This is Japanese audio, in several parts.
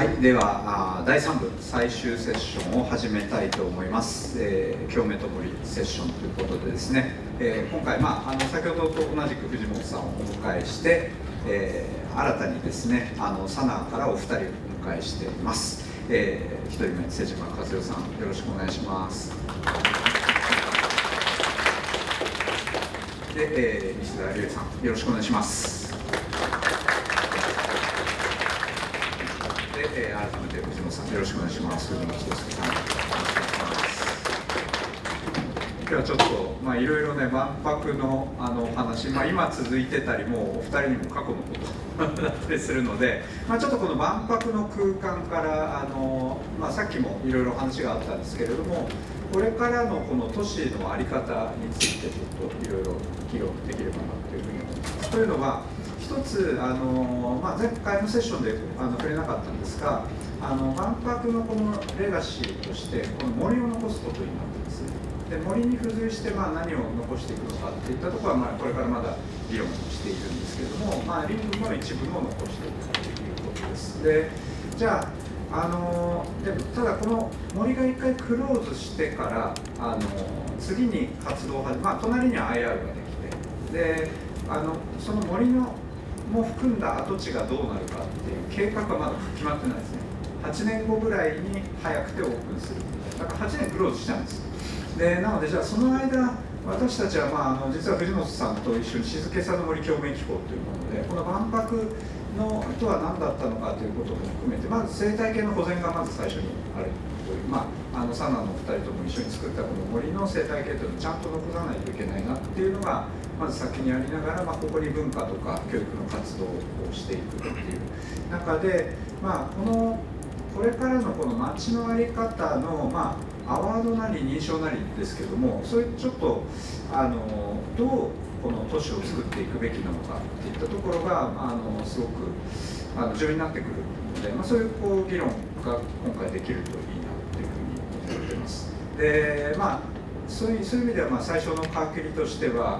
はい、では第3部最終セッションを始めたいと思います。京メトモリセッションということでですね、今回、先ほどと同じく藤本さんをお迎えして、新たにですねサナからお二人をお迎えしています。1人目瀬島和代さん、よろしくお願いします。で、西田理恵さん、よろしくお願いします。で、改めて藤本さん、よろしくお願いします。藤本さん、よろしくお願いします。今日はちょっと、いろいろね、万博のお話、今続いてたり、もうお二人にも過去のことだったりするので、ちょっとこの万博の空間からさっきもいろいろ話があったんですけれども、これからのこの都市の在り方についてちょっといろいろ議論できればなというふうに思います。というのは、一つ前回のセッションで触れなかったんですが、万博のこのレガシーとしてこの森を残すことになってですね。で、森に付随して何を残していくのかっていったところはこれからまだ議論しているんですけれども、林部の一部も残していくということです。で、じゃあでもただこの森が一回クローズしてから次に活動を始め、隣には IR ができて、でその森のも含んだ跡地がどうなるかっていう計画はまだ決まってないですね。8年後ぐらいに早くてオープンするみたいな、だから8年クローズしたんです。でなので、じゃあその間私たちは、実は藤本さんと一緒に静けさの森共鳴機構というもので、この万博のとは何だったのかということも含めて、まず生態系の保全がまず最初にあるという、サナの2人とも一緒に作ったこの森の生態系というのをちゃんと残さないといけないなっていうのがまず先にありながら、ここに文化とか教育の活動をしていくっていう中で、これからのこの街の在り方の、アワードなり認証なりですけども、そういうちょっとどうこの都市を作っていくべきなのかっていったところがすごく重要になってくるので、そういう議論が今回できるといいなというふうに思っています。で、そういう意味では最初の皮切りとしては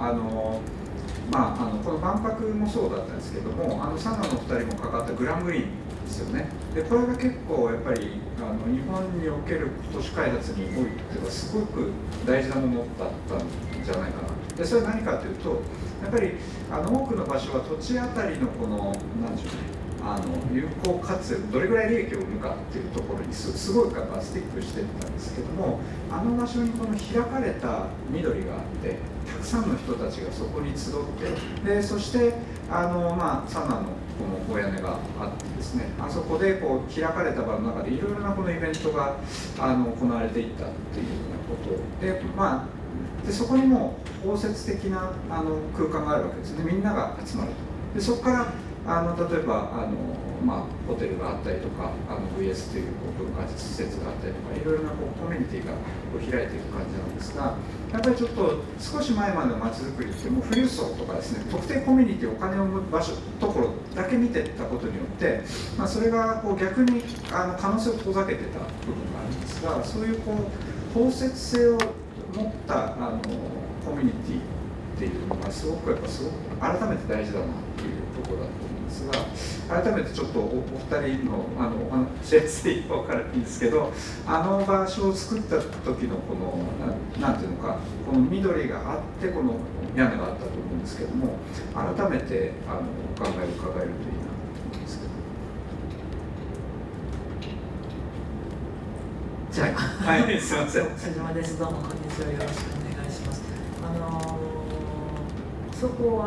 この万博もそうだったんですけども、サナの2人も関わったグラングリーンですよね。でこれが結構やっぱり日本における都市開発においてはすごく大事なものだったんじゃないかな。でそれは何かというと、やっぱり多くの場所は土地あたりのこの何でしょうね、有効活用、どれぐらい利益を生むかっていうところにすごいスティックしていったんですけども、場所にこの開かれた緑があって、たくさんの人たちがそこに集って、でそしてサナのこの屋根があってですね、あそこで開かれた場の中でいろいろなこのイベントが行われていったっていうようなことで、そこにも包摂的な空間があるわけですね。みんなが集まると。でそこから例えばホテルがあったりとかVS という文化施設があったりとか、いろいろなコミュニティが開いていく感じなんですが、やっぱりちょっと少し前までの街づくりってもう富裕層とかですね、特定コミュニティ、お金を生む場所ところだけ見ていったことによって、それが逆に可能性を遠ざけてた部分があるんですが、そういう包摂性を持ったコミュニティっていうのがすごく改めて大事だなっていうところだと思うんですが、改めてちょっとお二人のシェアしていいか分からないんですけど、場所を作った時のこのなんていうのか、この緑があってこの屋根があったと思うんですけども、改めてお考えを伺えるといいなと思うんですけど。じゃあ、はい、すみません。瀬島です。どうもこんにちは。よろしくお願いします。そこを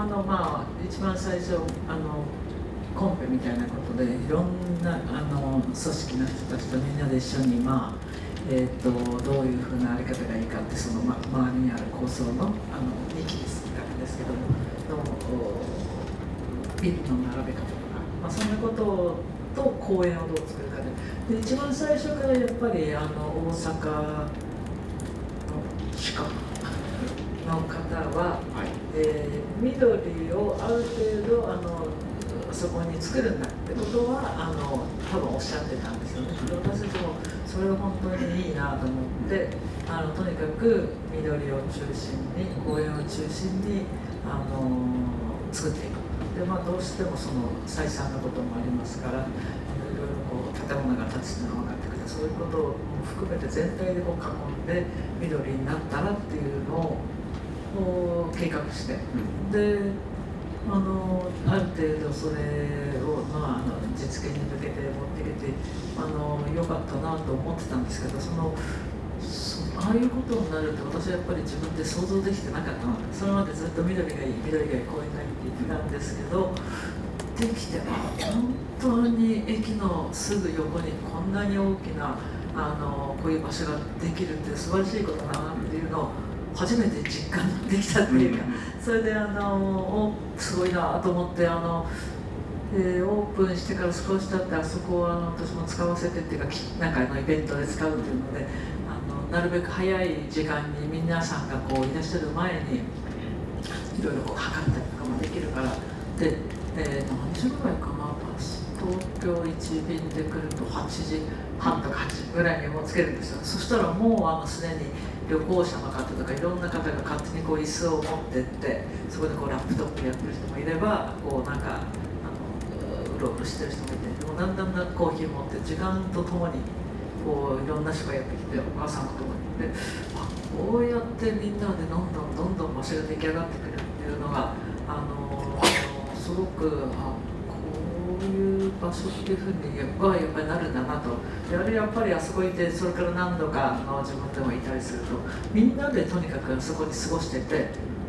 一番最初コンペみたいなことでいろんな組織の人たちとみんなで一緒にどういうふうなあり方がいいかって、その周りにある構想の2期ですけどもビルの並べ方とか、そんなことと公園をどう作るかで、一番最初からやっぱり大阪の市かの方は、緑をある程度そこに作るんだってことは多分おっしゃってたんですよね。私たちもそれは本当にいいなと思って、とにかく緑を中心に、公園を中心に作っていく。で、どうしてもその採算のこともありますから、いろいろこう建物が建つのが分かってくる、そういうことを含めて全体でこう囲んで緑になったらっていうのを計画して、である程度それを、実現に向けて持っていけてよかったなと思ってたんですけど、ああいうことになると私はやっぱり自分で想像できてなかったので、それまでずっと緑がいい緑がいいこういうのいいって言ってたんですけど、できて本当に駅のすぐ横にこんなに大きなこういう場所ができるって素晴らしいことだなっていうのを初めて実感できたっていうか、それですごいなと思って、オープンしてから少し経ってあそこは私も使わせてっていうか、なんかイベントで使うっていうので、なるべく早い時間に皆さんがこういらっしゃる前にいろいろこう測ったりとかもできるから、で、何時ぐらいかな、東京1便で来ると8時半とか8時ぐらいにもうつけるんですよ。そしたらもうすでに旅行者の方とかいろんな方が勝手にこう椅子を持ってってそこでこうラップトップやってる人もいれば、こうなんかうろうろしてる人もいて、でもだんだんコーヒー持って時間とともにこういろんな人がやってきて、お母さんとともにで、こうやってみんなでどんどん場所が出来上がってくるっていうのがすごくこういう場所っていうふうにやっぱりなるんだなと。やっぱりあそこにいて、それから何度か自分でもいたりすると、みんなでとにかくあそこに過ごしてて、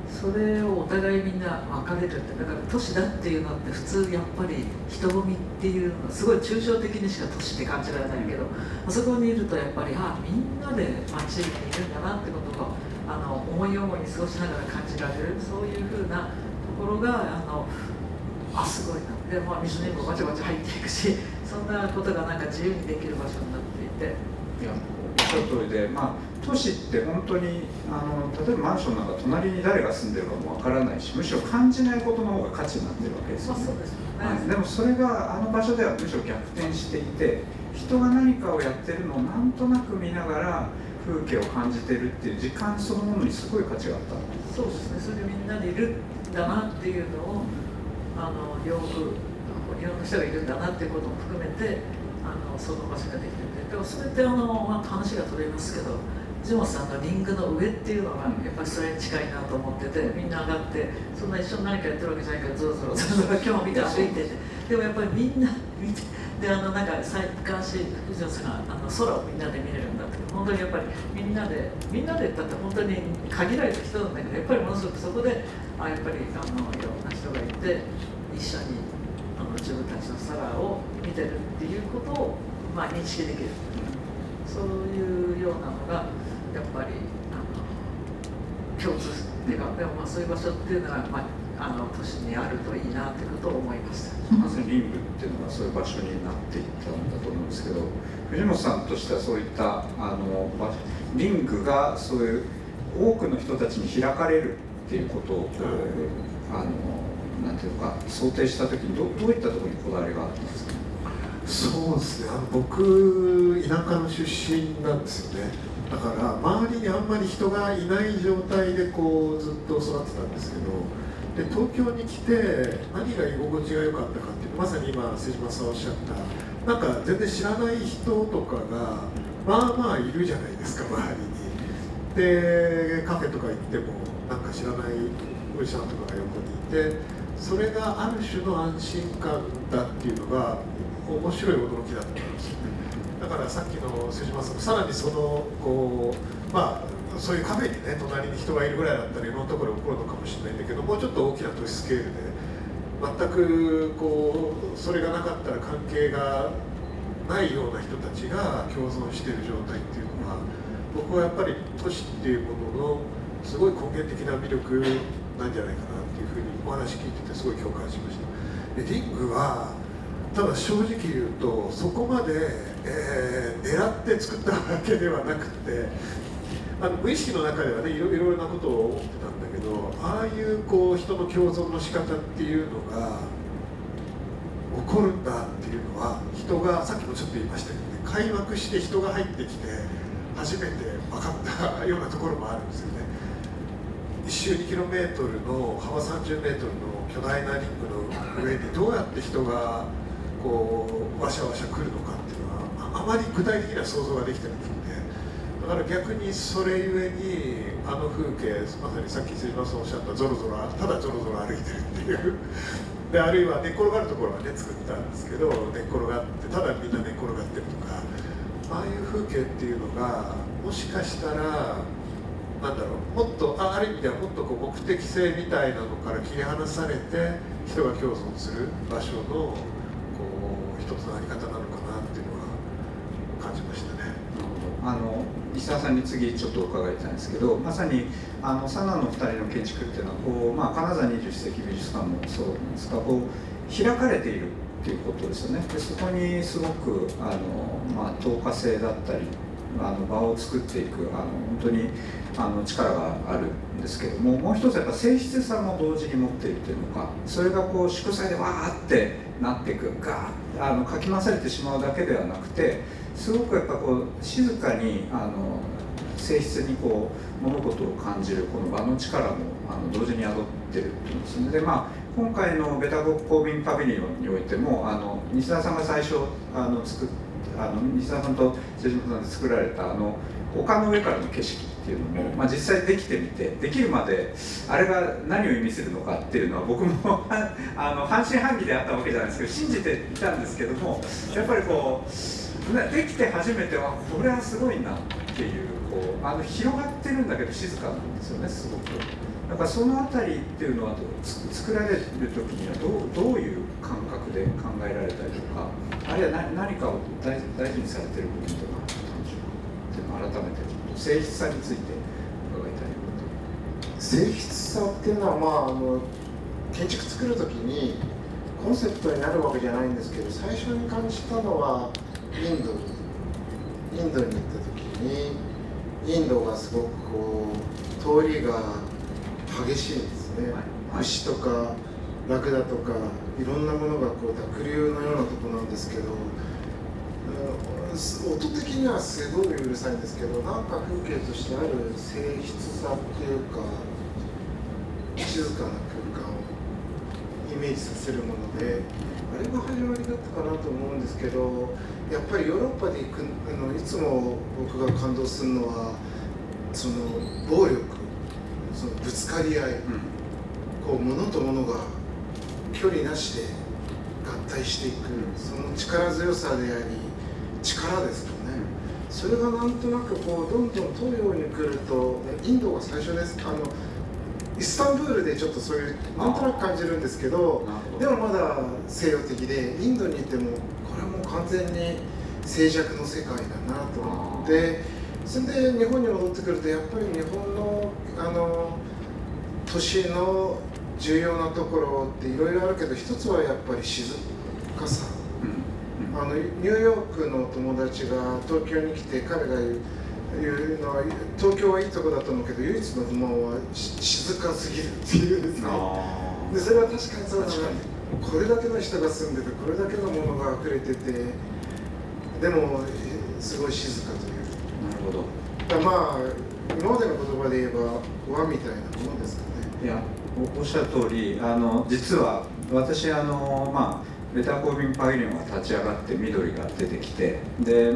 それをお互いみんな分かれるって、だから都市だっていうのって普通やっぱり人混みっていうのはすごい抽象的にしか都市って感じられないけど、あそこにいるとやっぱりみんなで街にいるんだなってことを思い思いに過ごしながら感じられる、そういうふうなところがすごいな。で、水にもバチバチ入っていくし、そんなことがなんか自由にできる場所になっていて。いや、おっしゃる通りで、都市って本当に例えばマンションなんか隣に誰が住んでるかもわからないし、むしろ感じないことの方が価値になってるわけですよね。そうですよね。でもそれがあの場所ではむしろ逆転していて、人が何かをやってるのをなんとなく見ながら風景を感じてるっていう時間そのものにすごい価値があった。そうですね。それでみんなでいるんだなっていうのを両方いろんな人がいるんだなっていうことも含めてその場所ができてて、でもそれって話が取れますけど、藤本さんのリングの上っていうのがやっぱりそれに近いなと思ってて、みんな上がってそんな一緒に何かやってるわけじゃないからゾロゾロ今日見て歩いてて、でもやっぱりみんな見て、でなんか昔藤本さんが空をみんなで見れるんだって、本当にやっぱりみんなでだって本当に限られた人なんだけど、やっぱりものすごくそこでやっぱりいろんな人がいて一緒に自分たちの空を見てるっていうことを認識できる、そういうようなのがやっぱり共通っていうか、でもそういう場所っていうのが都市にあるといいなっていうことを思いました。まさにリングっていうのがそういう場所になっていったんだと思うんですけど、藤本さんとしてはそういったリングがそういう多くの人たちに開かれるっていうことをなんていうか想定したときにどういったところにこだわりがあったんですか。そうですね、僕田舎の出身なんですよね。だから周りにあんまり人がいない状態でこうずっと育ってたんですけど、で東京に来て何が居心地が良かったかっていうと、まさに今瀬島さんおっしゃったなんか全然知らない人とかがいるじゃないですか、周りに。でカフェとか行ってもなんか知らないおじさんとかが横にいて、それがある種の安心感だっていうのが面白い驚きだったんですよね。だからさっきの瀬島さんもさらにそのそういうカフェにね隣に人がいるぐらいだったらいろんなところで起こるのかもしれないんだけど、もうちょっと大きな都市スケールで全くそれがなかったら関係がないような人たちが共存している状態っていうのは、僕はやっぱり都市っていうもののすごい根源的な魅力なんじゃないかなっていうふうにお話聞いててすごい共感しました。でリングはただ正直言うとそこまで、狙って作ったわけではなくて、無意識の中ではねいろいろなことを思ってたんだけど、ああいう人の共存の仕方っていうのが起こるんだっていうのは、人がさっきもちょっと言いましたけどね、開幕して人が入ってきて初めて分かったようなところもあるんですよね。1周 2km の幅 30m の巨大なリングの上にどうやって人がこうわしゃわしゃ来るのかっていうのはあまり具体的には想像ができてなくて、だから逆にそれゆえにあの風景、まさにさっき辻間さんおっしゃったゾロゾロただゾロゾロ歩いてるっていうで、あるいは寝っ転がるところはね作ったんですけど、寝っ転がってただみんな寝っ転がってるとか、ああいう風景っていうのがもしかしたらなんだろう、もっとある意味ではもっとこう目的性みたいなのから切り離されて人が共存する場所のこう一つのあり方なのかなっていうのは感じましたね。石田さんに次ちょっと伺いたいんですけど、まさにサナの2人の建築っていうのはこう、金沢21世紀美術館もそうなんですが、こう開かれているっていうことですよね。でそこにすごく透過性だったり場を作っていく本当に力があるんですけども、もう一つやっぱ静謐さも同時に持っているというのか、それがこう祝祭でわーってなっていくガーッかき回されてしまうだけではなくて、すごくやっぱこう静かに静謐にこう物事を感じるこの場の力も同時に宿ってるっていうんですね。で今回のベタ公民パビリオンにおいても西田さんが最初作って西田さんと瀬島さんで作られた丘の上からの景色っていうのも、実際できてみて、できるまであれが何を意味するのかっていうのは僕も半信半疑であったわけじゃないですけど信じていたんですけども、やっぱりこうできて初めてはこれはすごいなっていう、広がってるんだけど静かなんですよね、すごく。だからその辺りっていうのは作られる時にはどういう感覚で考えられたりとか、あるいは何かを大事にされてる部分とかあったんでしょうかっていうのを改めてちょっと静謐さについて伺いたいこと。静謐さっていうのは、建築作る時にコンセプトになるわけじゃないんですけど、最初に感じたのはインドに行った時に、インドがすごくこう通りが激しいんですね。牛とかラクダとかいろんなものがこう濁流のようなとこなんですけど、音的にはすごいうるさいんですけど、なんか風景としてある静謐さっていうか静かな空間をイメージさせるもので、あれが始まりだったかなと思うんですけど、やっぱりヨーロッパで行くいつも僕が感動するのはその暴力、そのぶつかり合い、こう物と物が距離なしで合体していく、その力強さであり力ですかね。それがなんとなくこうどんどん東洋に来ると、インドが最初です。イスタンブールでちょっとそういうなんとなく感じるんですけど、でもまだ西洋的で、インドに行ってもこれはもう完全に静寂の世界だなと思って、それで日本に戻ってくるとやっぱり日本の都市の重要なところっていろいろあるけど、一つはやっぱり静かさ。ニューヨークの友達が東京に来て、彼が言うのは東京はいいとこだと思うけど唯一の不満は静かすぎるっていうんですね。でそれは確かにそうだな。これだけの人が住んでて、これだけのものが溢れてて、でもすごい静かという。なるほど。今までの言葉で言えば和みたいなものですかね。いや、おっしゃる通り、実は私ベタ公民パビリオンが立ち上がって緑が出てきて、で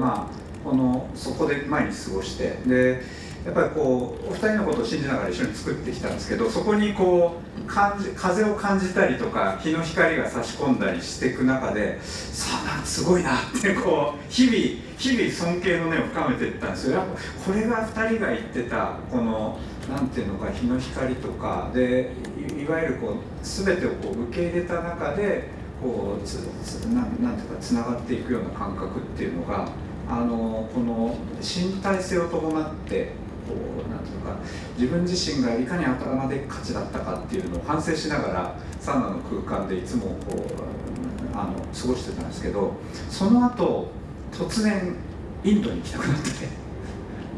そこで毎日過ごして、でやっぱりこうお二人のことを信じながら一緒に作ってきたんですけど、そこにこう風を感じたりとか日の光が差し込んだりしていく中で、さあすごいなってこう日々尊敬の念を深めていったんですよ。やっぱこれが二人が言ってたこのなんていうのか、日の光とかでいわゆるこう全てをこう受け入れた中でこうなんていうかつながっていくような感覚っていうのがこの身体性を伴ってこうなんていうか、自分自身がいかに頭でっかちだったかっていうのを反省しながらサウナの空間でいつもこう過ごしてたんですけど、その後突然インドに行きたくなって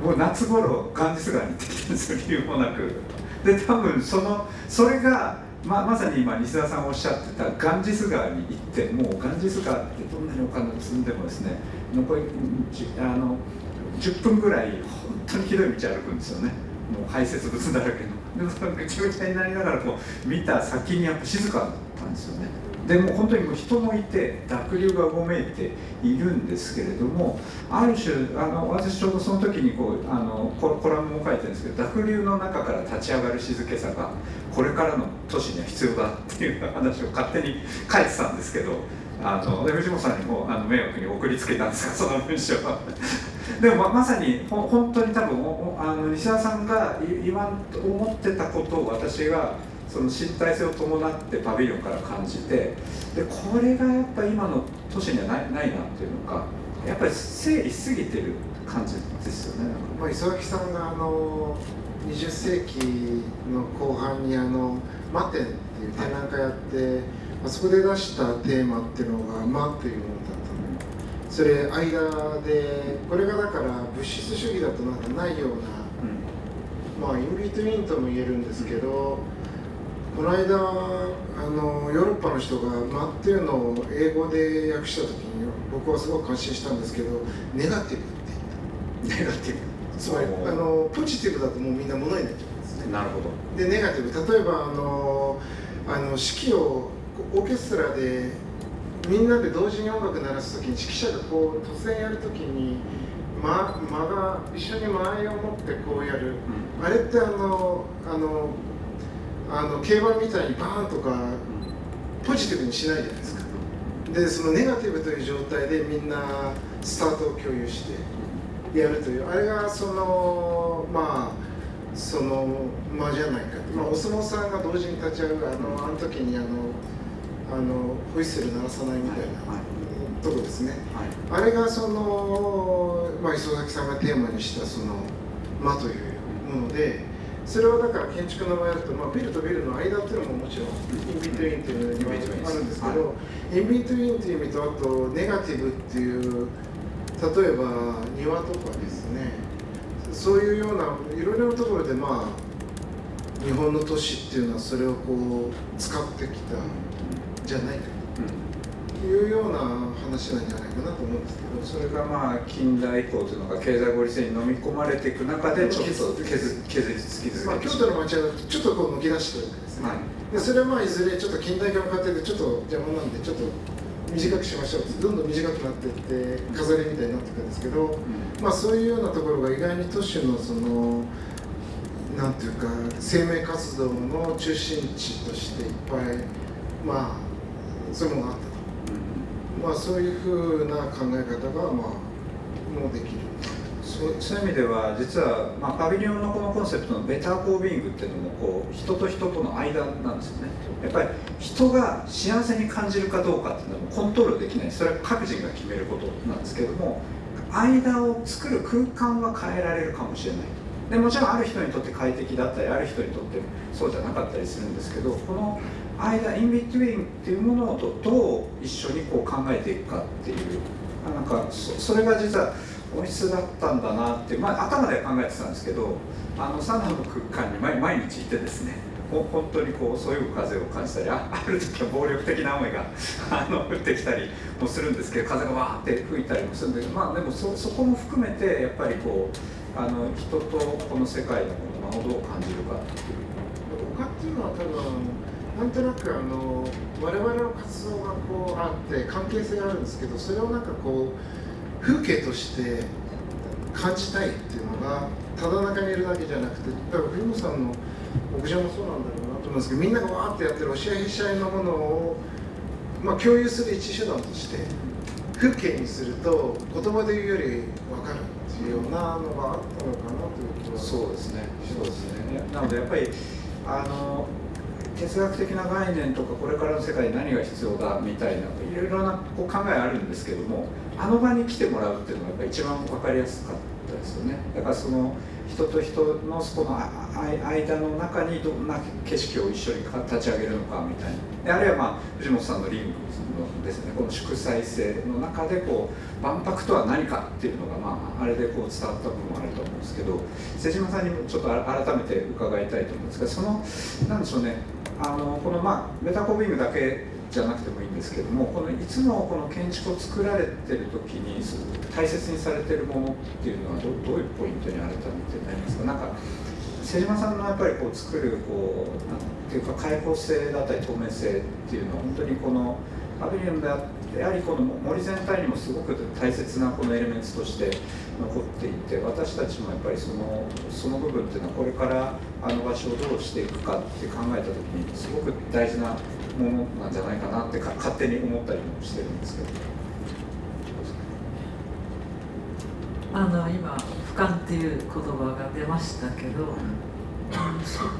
もう夏頃ガンジス川に行ってきたんですよ、理由もなく。で多分それがまさに今西田さんおっしゃってたガンジス川に行って、もうガンジス川ってどんなにお金を積んでもですね、残り10分ぐらい本当にひどい道歩くんですよね。もう排泄物だらけの。でもそのぐちゃぐちゃになりながらこう見た先にやっぱ静かだったんですよね。でもう本当にもう人もいて濁流がうごめいているんですけれども、ある種私ちょうどその時にこうコラムも書いてるんですけど、濁流の中から立ち上がる静けさがこれからの都市には必要だっていう話を勝手に書いてたんですけど、で藤本さんにも迷惑に送りつけたんですが、その文章はでもまさに本当に多分西田さんが思ってたことを私がその身体性を伴ってパビリオンから感じて、でこれがやっぱり今の都市にはないなっていうのか、やっぱり整理しすぎてる感じですよね。まあ、磯崎さんが20世紀の後半にマテンっていう展覧会やって、そこで出したテーマっていうのが「魔」というものだったの。それ間でこれがだから物質主義だとなんかないような、まあインビトゥインとも言えるんですけど、この間ヨーロッパの人が「魔」っていうのを英語で訳した時に僕はすごく感心したんですけど、ネガティブって言った。ネガティブ、つまりポジティブだともうみんなものになっちゃうんですね。なるほど。でネガティブ、例えば指揮をオーケストラでみんなで同時に音楽鳴らす時に指揮者がこう突然やる時に間が一緒に間合いを持ってこうやる、あれって競馬みたいにバーンとかポジティブにしないじゃないですか。でそのネガティブという状態でみんなスタートを共有してやるという、あれがその間じゃないかと。お相撲さんが同時に立ち上がるあの時にホイッスル鳴らさないみたいなとこですね、あれがその、磯崎さんがテーマにしたその間というもので、それはだから建築の場合だと、ビルとビルの間っていうのももちろんインビトゥインというのがあるんですけど、インビトゥインという意味と、あとネガティブっていう、例えば庭とかですね、そういうようないろいろなところで日本の都市っていうのはそれをこう使ってきたじゃないかというような話なんじゃないかなと思うんですけど、それが近代以降というのが経済合理性に飲み込まれていく中でちょっと削りつき続けて、京都の街はちょっとこう抜き出してるわけですね、でそれはいずれちょっと近代化の過程でちょっと邪魔なんでちょっと短くしましょうってどんどん短くなっていって飾りみたいになっていくんですけど、そういうようなところが意外に都市のそのなんていうか生命活動の中心地としていっぱいそういうものがあったと、そういうふうな考え方がもうできる。そういう意味では実は、パビリオンのこのコンセプトのベターコービーイングっていうのも人と人との間なんですよね。やっぱり人が幸せに感じるかどうかっていうのもコントロールできない、それは各人が決めることなんですけども、間を作る空間は変えられるかもしれない。でもちろんある人にとって快適だったり、ある人にとってそうじゃなかったりするんですけど、この間インビトゥインっていうものをどう一緒に考えていくかっていう、それが実は本質だったんだなって、頭では考えてたんですけど、サナの空間に毎日いてですね、本当にそういう風を感じたり、ある時は暴力的な雨が降ってきたりもするんですけど、風がわーって吹いたりもするんで、でもそこも含めてやっぱり人とこの世界のものをどう感じるかっていう。他っていうのは多分なんとなく我々の活動があって関係性があるんですけど、それを風景として感じたいっていうのがただ中にいるだけじゃなくて、だから藤本さんの屋上もそうなんだろうなと思うんですけど、みんながわーってやってる押し合いへし合いのものを、共有する一手段として風景にすると言葉で言うより分かるっていうようなのがあったのかなという気は。そうですね。なのでやっぱり哲学的な概念とかこれからの世界に何が必要だみたいないろいろな考えあるんですけども、あの場に来てもらうっていうのがやっぱり一番分かりやすかったですよね。だからその人と人のそこの間の中にどんな景色を一緒に立ち上げるのかみたいな。であるいは藤本さんのリンクのですね、この祝祭性の中で万博とは何かっていうのがあれで伝わった部分もあると思うんですけど、瀬島さんにもちょっと改めて伺いたいと思うんですが、なんでしょうね、このベタコービングだけじゃなくてもいいんですけども、いつもこの建築を作られてる時に大切にされてるものっていうのはどういうポイントに改めてなりますか？瀬島さんのやっぱりこう作るこうなんていうか開放性だったり透明性っていうのは本当にこのパビリオンであってやはりこの森全体にもすごく大切なこのエレメンツとして残っていて、私たちもやっぱりその部分っていうのはこれからあの場所をどうしていくかって考えた時にすごく大事なものなんじゃないかなって勝手に思ったりもしてるんですけど。今俯瞰っていう言葉が出ましたけど、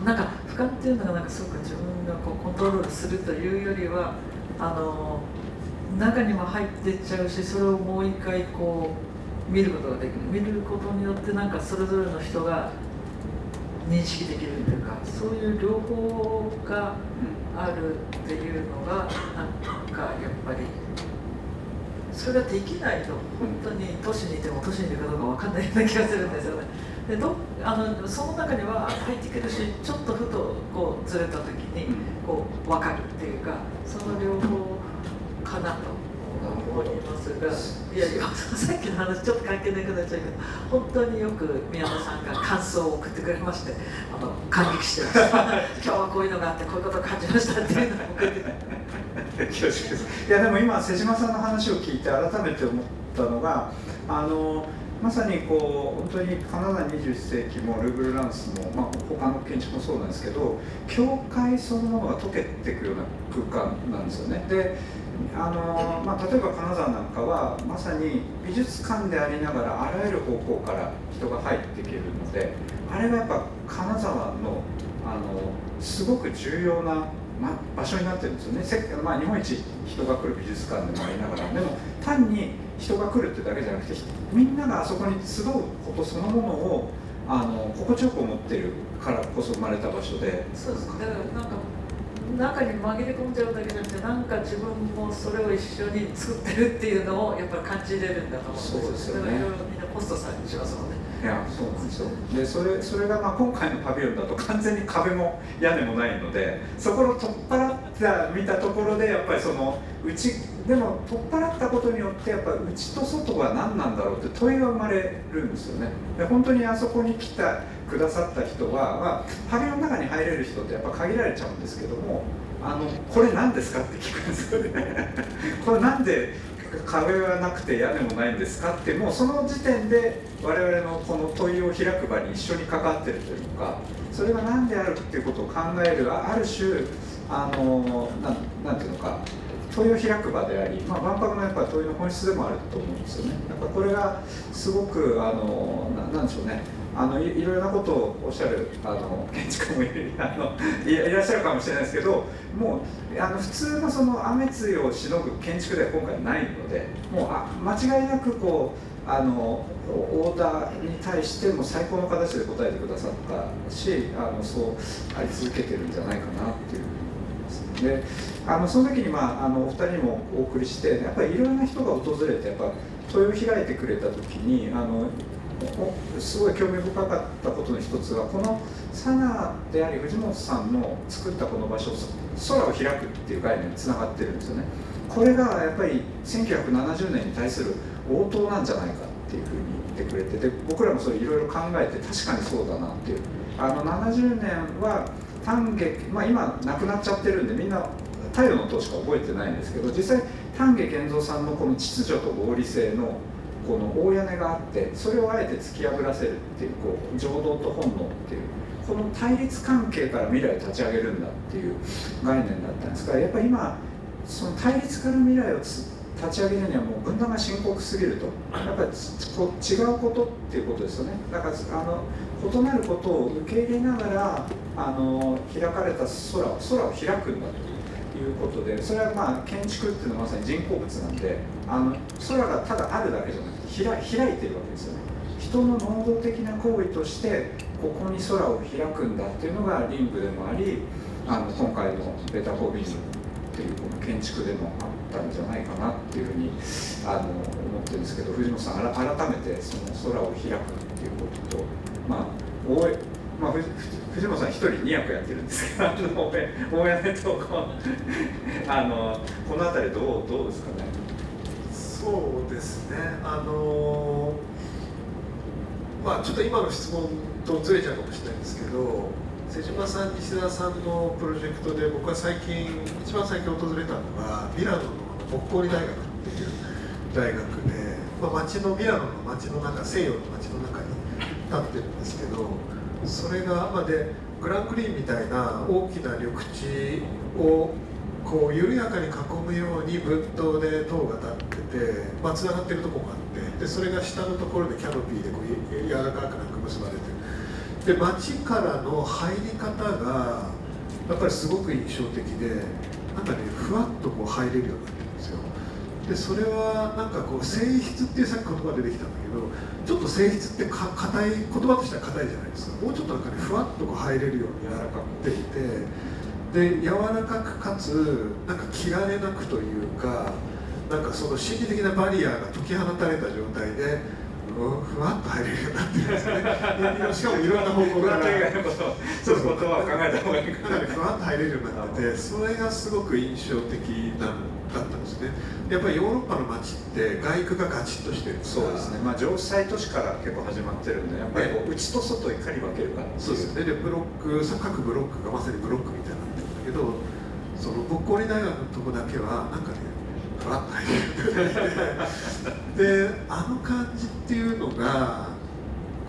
なんか俯瞰っていうのがなんかすごく自分がこうコントロールするというよりは中にも入っていっちゃうし、それをもう一回こう見ることができる。見ることによってなんかそれぞれの人が認識できるというか、そういう両方があるっていうのがなんかやっぱりそれができないと本当に都市にいても都市にいるかどうか分かんないような気がするんですよね。でその中には入っていけるし、ちょっとふとこうずれた時にこう分かるっていうか、その両方かなと思いますが、いやさっきの話ちょっと関係なくなっちゃうけど、本当によく宮田さんが感想を送ってくれまして、感激してました。今日はこういうのがあってこういうことを感じましたっていうのを送っていやでも今瀬島さんの話を聞いて改めて思ったのがまさにこう本当にカナダ21世紀もルーブルランスも、他の建築もそうなんですけど、教会そのものが溶けていくような空間なんですよね。で例えば金沢なんかはまさに美術館でありながらあらゆる方向から人が入っていけるので、あれがやっぱ金沢のすごく重要な場所になってるんですよね。日本一人が来る美術館でもありながら、でも単に人が来るってだけじゃなくて、みんながあそこに集うことそのものを心地よく思ってるからこそ生まれた場所で。そうです。だからなんか中に紛れ込んじゃうだけじゃなくて、なんか自分もそれを一緒に作ってるっていうのをやっぱり感じれるんだと思うんですよ。そうですよね。だからいろいろみんなポストされしますもんね。いや、そうなんですよ。でそれが今回のパビリオンだと完全に壁も屋根もないので、そこを取っ払って見たところでやっぱりそのでも取っ払ったことによってやっぱり内と外は何なんだろうって問いが生まれるんですよね。で本当にあそこに来てくださった人は、パビリオンの中に入れる人ってやっぱ限られちゃうんですけども、これ何ですかって聞くんですよね。これなんで壁はなくて屋根もないんですかって、もうその時点で我々のこの問いを開く場に一緒に関わってるというか、それが何であるっていうことを考えるある種なんていうのか問いを開く場であり、万博のやっぱり問いの本質でもあると思うんですよね。やっぱこれがすごくなんでしょうね、いろいろなことをおっしゃる建築家もいらっしゃるかもしれないですけど、もう普通のその雨露をしのぐ建築では今回ないので、もう間違いなくこうオーダーに対しても最高の形で答えてくださったし、そうあり続けてるんじゃないかなっていうふうに思います。でその時にお二人にもお送りして、やっぱりいろんな人が訪れてやっぱ問いを開いてくれた時にすごい興味深かったことの一つは、このサナであり藤本さんの作ったこの場所、空を開くっていう概念につながってるんですよね。これがやっぱり1970年に対する応答なんじゃないかっていうふうに言ってくれて、で僕らもそれいろいろ考えて確かにそうだなっていう。70年は丹下、今なくなっちゃってるんでみんな太陽の塔しか覚えてないんですけど、実際丹下健三さんのこの秩序と合理性のこの大屋根があって、それをあえて突き破らせるっていう、情動と本能っていうこの対立関係から未来を立ち上げるんだっていう概念だったんですが、やっぱり今その対立から未来を立ち上げるにはもう分断が深刻すぎると、やっぱり違うことっていうことですよね。だから異なることを受け入れながら開かれた空を開くんだということで、それは建築っていうのはまさに人工物なんで、空がただあるだけじゃなくて開いてるわけですよね。人の能動的な行為としてここに空を開くんだっていうのがリングでもあり、今回のベタフォービジョンっていうこの建築でもあったんじゃないかなっていうふうに思ってるんですけど、藤本さん改めてその空を開くっていうことと、藤本さん一人2役やってるんですけど、大屋根とこの辺りどうですかね。そうですね、ちょっと今の質問とずれちゃうかもしれないんですけど、瀬島さん、西田さんのプロジェクトで僕は一番最近訪れたのがミラノのボッコーリ大学っていう大学で、ミラノの街の中、西洋の街の中に立ってるんですけど、それが、グランクリーンみたいな大きな緑地をこう緩やかに囲むように分棟で塔が立ってて、つながってるところがあって、でそれが下のところでキャノピーでこう柔らかく結ばれてる。で街からの入り方がやっぱりすごく印象的で、なんかねふわっとこう入れるようになってるんですよ。でそれはなんかこう性質っていうさっき言葉出てきたんだけど、ちょっと性質って硬い、言葉としては硬いじゃないですか。もうちょっとなんかねふわっとこう入れるようになっていて、で柔らかくかつなんか切られなくというか、なんかその心理的なバリアが解き放たれた状態でふわっと入れるようになってるんですね。しかもいろんな方向からそういうことは考えた方がいいかなりふわっと入れるようになってて、それがすごく印象的だったんですね。やっぱりヨーロッパの街って外区がガチッとしてるんです。そうですね、城西都市から結構始まってるんで、やっぱりこう内と外いかに分けるかっていう。そうですね。でブロック、各ブロックがまさにブロックみたいになってるんだけど、そのボッコーリ大学のとこだけはなんかねふわっと入れるで、あの感じっていうのが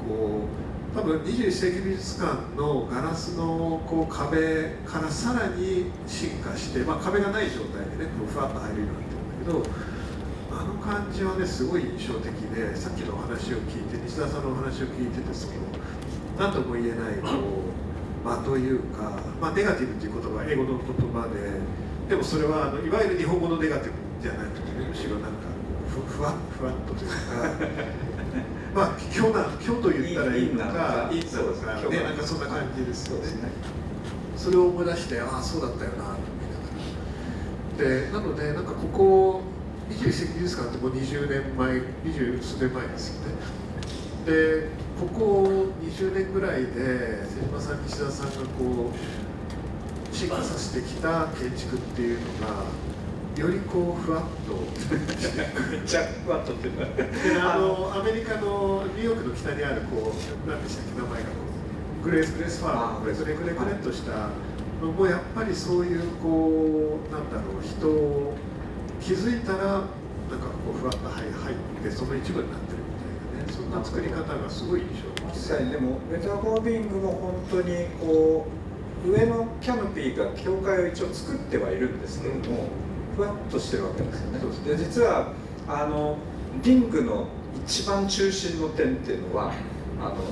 こう多分21世紀美術館のガラスのこう壁からさらに進化して、壁がない状態でねこうふわっと入れるようになってるんだけど、あの感じはねすごい印象的で、さっきのお話を聞いて、西田さんのお話を聞いてて、その何とも言えないこう間というか、ネガティブっていう言葉は英語の言葉でもそれはいわゆる日本語のネガティブじゃなくて、むしろなんかふわっとというか虚と言ったらいいのか、いいのかね、なんかそんな感じですよね。それを思い出して、ああそうだったよなと思いながら。でなのでなんかここ21世紀美術館ってもう20年前、20数年前ですよね。でここ20年ぐらいで瀬島さん、西田さんがこう進化させてきた建築っていうのがよりこうふわっとめっちゃふわっとっていうアメリカのニューヨークの北にあるこう何でしたっけ名前がグレースファーム、グレっとしたのもやっぱりそういうこうなんだろう、人を気づいたらなんかこうふわっと入ってその一部になってるみたいなね、そんな作り方がすごい印象的です。実際でもウェザーボーディングも本当にこう上のキャノピーが境界を一応作ってはいるんですけども、ふわっとしてるわけですよね。で実はリングの一番中心の点っていうのは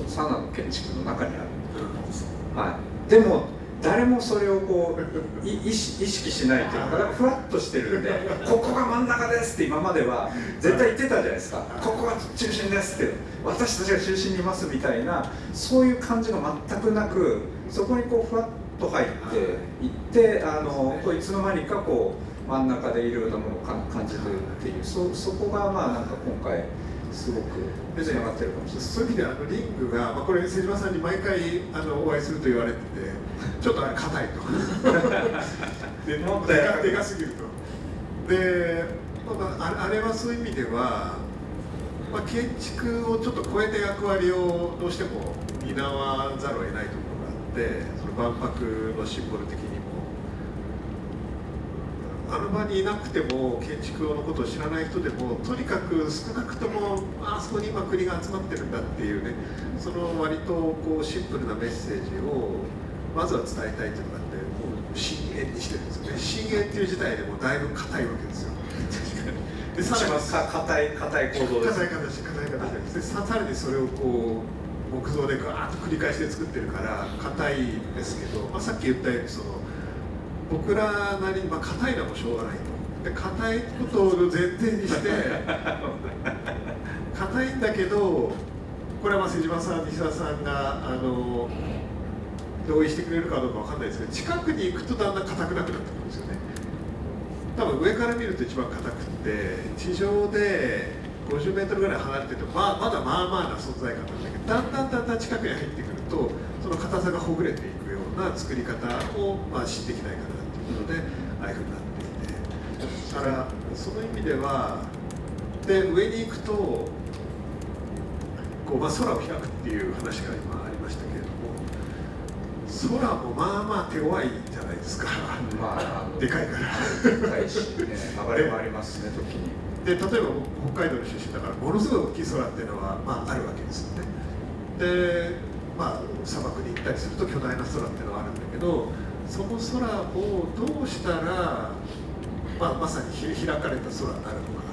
サナの建築の中にあるんです、でも誰もそれをこう意識しないというか、ふわっとしてるんでここが真ん中ですって今までは絶対言ってたじゃないですか、ここが中心ですって、私たちが中心にいますみたいな、そういう感じが全くなく、そこにこうふわっと入っていってこういつの間にかこう真ん中でいろいろなものを感じるっていう、そこがなんか今回すごくつながってるかもしれない。そういう意味ではリングが、これ瀬島さんに毎回お会いすると言われてて、ちょっと硬いとででかすぎると。で、あれはそういう意味では、建築をちょっと超えた役割をどうしても担わざるを得ないところがあって、その万博のシンボル的にもあの場にいなくても建築のことを知らない人でもとにかく少なくともあそこに今国が集まってるんだっていうね、その割とこうシンプルなメッセージをまずは伝えたいというのがあって、もう深淵にしてるんですよね。深淵っていう事態でもだいぶ硬いわけですよ。でさらに硬い構造です。硬い形でさらにそれをこう木造でガーッと繰り返して作ってるから硬いんですけど、さっき言ったようにその僕らなりに硬いのもしょうがないと。で硬いことを前提にして硬いんだけど、これは瀬島さん、西田さんが同意してくれるかどうかわかんないですけど、近くに行くとだんだん硬くなくなってくるんですよね。多分上から見ると一番硬くて、地上で50メートルぐらい離れててまだまあな存在感なんだけど、だんだん近くに入ってくるとその硬さがほぐれていくような作り方を知ってきないかなっていうのでああいうふうになっていて、だからその意味ではで上に行くとこう、空を開くっていう話が今ありまましたけれども、空もまあまあ手強いじゃないですか。まあでかいからでかいし、ね、流れもありますね、時に。で例えば北海道の出身だからものすごい大きい空っていうのは、まあ、あるわけですよね。で、まあ、砂漠に行ったりすると巨大な空っていうのはあるんだけど、その空をどうしたら、まあ、まさに開かれた空になるのか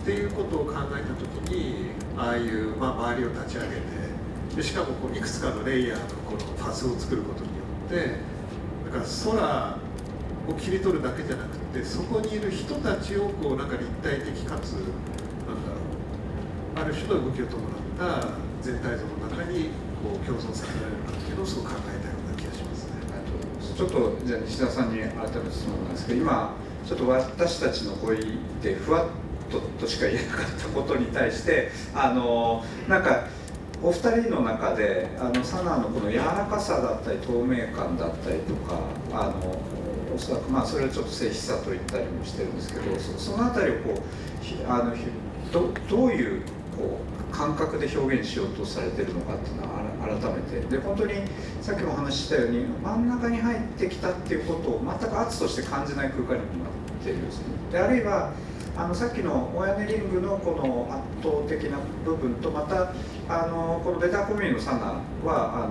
っていうことを考えた時に、ああいう、まあ、周りを立ち上げて、でしかもこういくつかのレイヤーのこのパスを作ることによって、だから空を切り取るだけじゃなくて、そこにいる人たちをこうなんか立体的かつ、なんだろう、ある種の動きを伴った全体像の中にこう共存させられるかっていうのをすごく考えたような気がしますね。ちょっとじゃあ西田さんに改めて質問なんですけど、今ちょっと私たちの声でふわっとしか言えなかったことに対してなんかお二人の中でサナのこの柔らかさだったり透明感だったりとかおそらくまあそれはちょっと静止さと言ったりもしてるんですけど、そのあたりをこうどういうこう感覚で表現しようとされてるのかっていうのは改めてで、本当にさっきもお話ししたように真ん中に入ってきたっていうことを全く圧として感じない空間にもなってるんですね。であるいはさっきのモヤネリングのこの圧倒的な部分とまたこのベターコミュニのサナは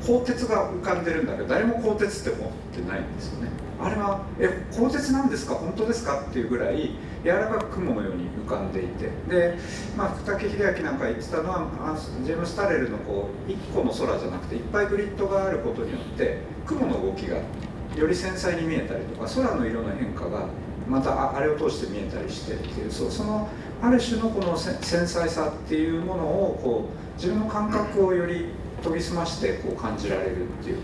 鋼鉄が浮かんでるんだけど誰も鋼鉄って思ってないんですよね。あれは鋼鉄なんですか本当ですかっていうぐらい柔らかく雲のように浮かんでいて、で、福武秀明なんか言ってたのはジェームス・タレルのこう1個の空じゃなくていっぱいグリッドがあることによって雲の動きがより繊細に見えたりとか空の色の変化がまたあれを通して見えたりしてっていうそのある種のこの繊細さっていうものをこう自分の感覚をより研ぎ澄ましてこう感じられるっていう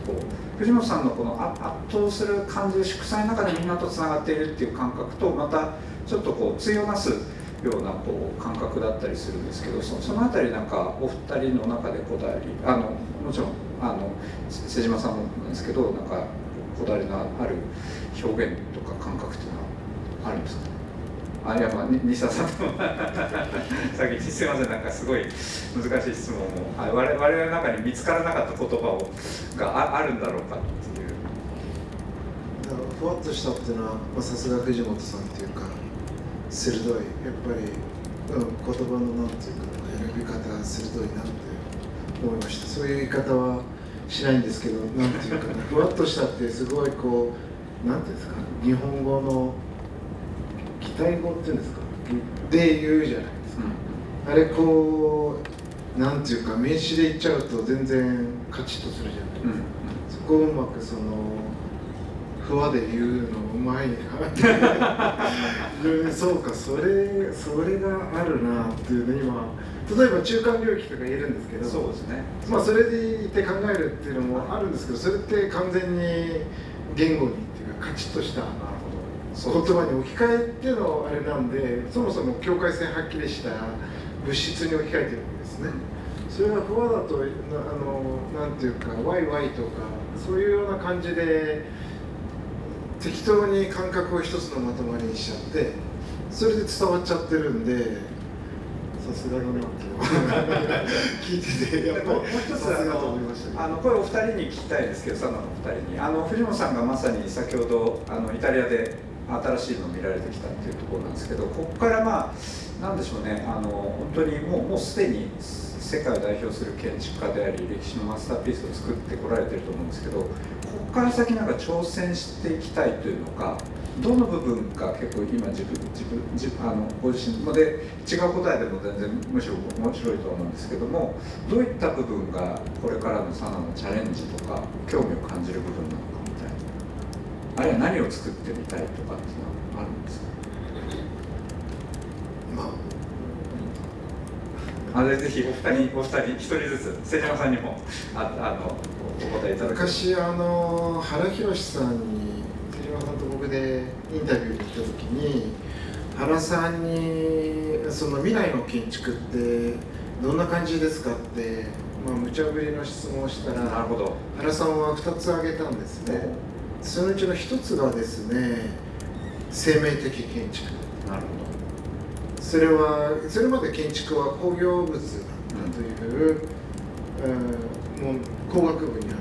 藤本さんのこの圧倒する感じで祝祭の中でみんなとつながっているっていう感覚とまたちょっとこう対をなすようなこう感覚だったりするんですけど、そのあたりなんかお二人の中でこだわりもちろん瀬島さんもなんですけどなんかこだわりのある表現とか感覚っていうのはあるんですかね。いや西田さんとさっきすいませんなんかすごい難しい質問も我々の中に見つからなかった言葉があるんだろうかっていう。ふわっとしたっていうのはさすが藤本さんっていうか鋭いやっぱり、言葉のなんていうか選び方鋭いなって思いました。そういう言い方はしないんですけどなんていうかふわっとしたってすごいこうなんていうんですか日本語の擬態語っていうんですかで言うじゃないですか、あれこうなんていうか名詞で言っちゃうと全然カチッとするじゃないですか、そこをうまくふわで言うのうまいなってそうかそれがあるなっていうね今例えば中間領域とか言えるんですけどそうですねそれでいて考えるっていうのもあるんですけどそれって完全に言語にっていうかカチッとした言葉に置き換えてのあれなんでそもそも境界線はっきりした物質に置き換えてるわけですね。それがふわだとなんていうかワイワイとかそういうような感じで適当に感覚を一つのまとまりにしちゃってそれで伝わっちゃってるんでさすがだなって聞いててやっぱりもう一つさすがと思いましたね。これお二人に聞きたいですけどサナのお二人に藤本さんがまさに先ほどイタリアで新しいのを見られてきたっていうところなんですけどここからなんでしょうね本当にもうすでに世界を代表する建築家であり歴史のマスターピースを作ってこられてると思うんですけどここから先なんか挑戦していきたいというのかどの部分が結構今ご自身で違う答えでも全然むしろ面白いと思うんですけどもどういった部分がこれからのサナのチャレンジとか興味を感じる部分なのかみたいなあるいは何を作ってみたいとかっていうのはあるんですか。ぜひお二人一人ずつ瀬島さんにもお答えいただきます。昔原宏さんに瀬島さんと僕でインタビューに行った時に原さんにその未来の建築ってどんな感じですかって無茶ぶりの質問をしたらなるほど原さんは2つ挙げたんですね。そのうちの1つがですね生命的建築。なるほど。それまで建築は工業物だったという、もう工学部にある。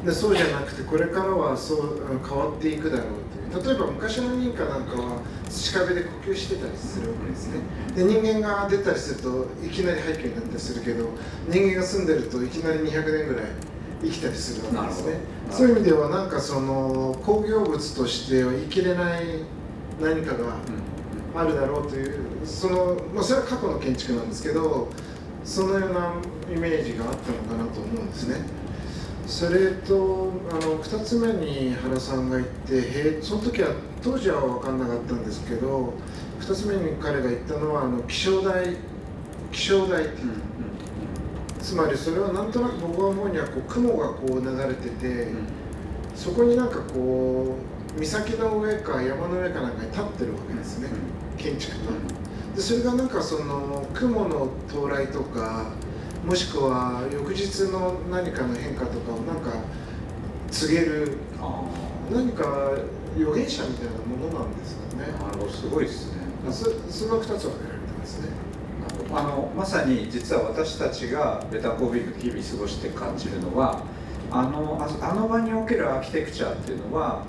でそうじゃなくてこれからはそう変わっていくだろうという。例えば昔の民家なんかは土壁で呼吸してたりするわけですね。で人間が出たりするといきなり廃墟になったりするけど、人間が住んでるといきなり200年ぐらい生きたりするわけですね。そういう意味ではなんかその工業物としては生きれない何かがあるだろうという、それは過去の建築なんですけど、そのようなイメージがあったのかなと思うんですね。それと2つ目に原さんが言ってその時は当時は分かんなかったんですけど、2つ目に彼が言ったのは気象台っていう、つまりそれはなんとなく僕が思うには雲がこう流れてて、そこになんかこう岬の上か山の上かなんかに立ってるわけですね、建築が。でそれがなんかその雲の到来とか、もしくは翌日の何かの変化とかをなんか告げる何か預言者みたいなものなんですよね。なるほど、すごいですね。その2つは挙げられてますね。まさに実は私たちがベタコービーの日々過ごして感じるのは、あの場におけるアーキテクチャっていうのは、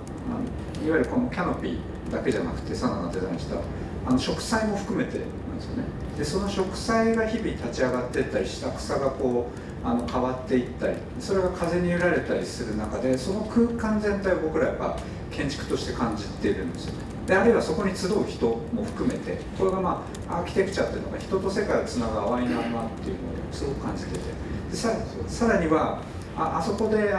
いわゆるこのキャノピーだけじゃなくてサナがデザインした植栽も含めてなんですよね。でその植栽が日々立ち上がっていったり、下草がこう変わっていったり、それが風に揺られたりする中で、その空間全体を僕らやっぱ建築として感じているんですよね。であるいはそこに集う人も含めて、これがアーキテクチャっていうのが人と世界をつなぐ淡いなっていうのをすごく感じてて、でさらにはあそこで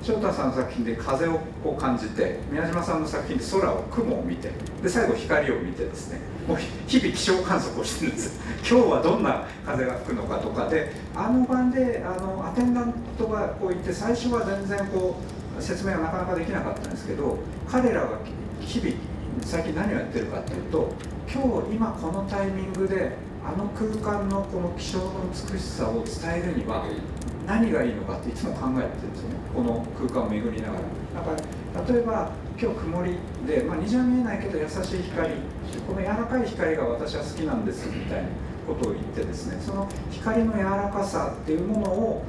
翔太さんの作品で風をこう感じて、宮島さんの作品で空を雲を見て、で最後光を見てですね、もう日々気象観測をしてるんです。今日はどんな風が吹くのかとかで、晩でアテンダントがこう言って、最初は全然こう説明がなかなかできなかったんですけど、彼らが日々最近何をやってるかっていうと、今このタイミングで空間のこの気象の美しさを伝えるには何がいいのかっていつも考えてるんですよね、この空間を巡りながら。だから例えば今日曇りで、虹は見えないけど優しい光、この柔らかい光が私は好きなんですみたいなことを言ってですね、その光の柔らかさっていうものを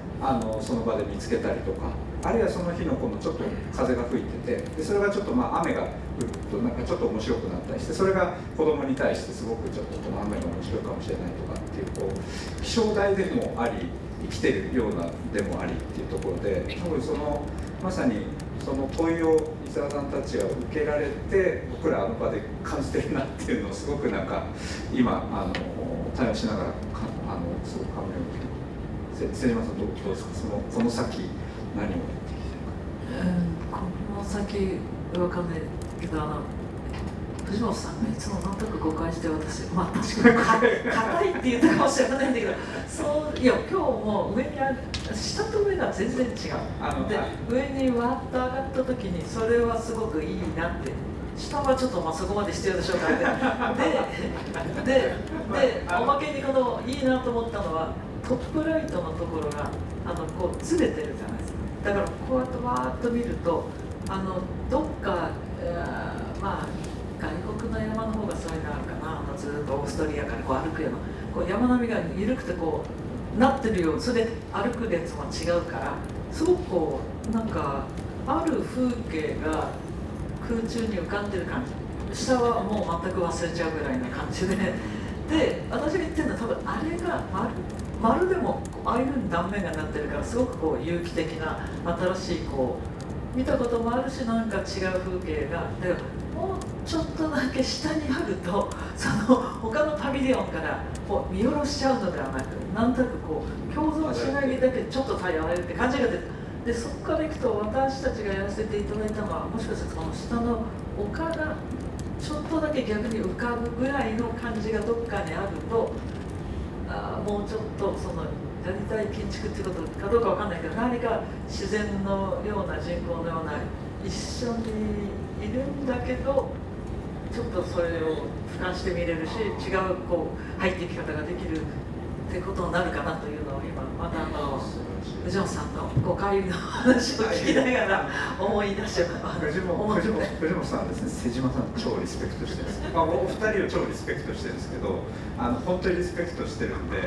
その場で見つけたりとか、あるいはその日のこのちょっと風が吹いてて、でそれがちょっと雨が降るとなんかちょっと面白くなったりして、それが子供に対してすごくちょっとこの雨が面白いかもしれないとかっていう、こう気象台でもあり生きてるようなでもありっていうところで、多分まさにその問いを伊沢さんたちが受けられて、僕ら場で感じてるなっていうのをすごくなんか今対応しながらすごく考えました。瀬島さんどうですか、この先何をやっていきたいか。この先わかんないけど、藤本さんがいつもなんとなく誤解して、私確かに硬いって言ったかもしれないんだけど、いや今日も上に下と上が全然違う。で上にわっと上がった時にそれはすごくいいなって。下はちょっとそこまで必要でしょうからでおまけにいいなと思ったのは、トップライトのところがこうずれてるじゃないですか。だからこうやってわーっと見るとどっか外国の山の方がそういうのあるかな、ずっとオーストリアからこう歩くような山並みが緩くてこうなってるよう、それで歩く列も違うから、すごくなんかある風景が空中に浮かんでる感じ、下はもう全く忘れちゃうぐらいな感じで、私が言ってるのは多分あれが丸でもああいうふうに断面がなってるから、すごく有機的な新しい見たこともあるし、なんか違う風景が、だからもうちょっとだけ下にあると他のパビリオンから見下ろしちゃうのではなく、なんとなく共存しないだけちょっと耐えられるって感じが出て、でそこからいくと私たちがやらせていただいたのは、もしかしたらこの下の丘がちょっとだけ逆に浮かぶぐらいの感じがどっかにあると、もうちょっとやりたい建築っていうことかどうかわかんないけど、何か自然のような人工のような一緒にいるんだけど、ちょっとそれを俯瞰して見れるし、違う入っていき方ができるってことになるかなというのを今また藤本さんのご会議の話を聞きながら思い出して藤本さんはですね、瀬島さん超リスペクトしてるんです、お二人を超リスペクトしてるんですけど、本当にリスペクトしてるんで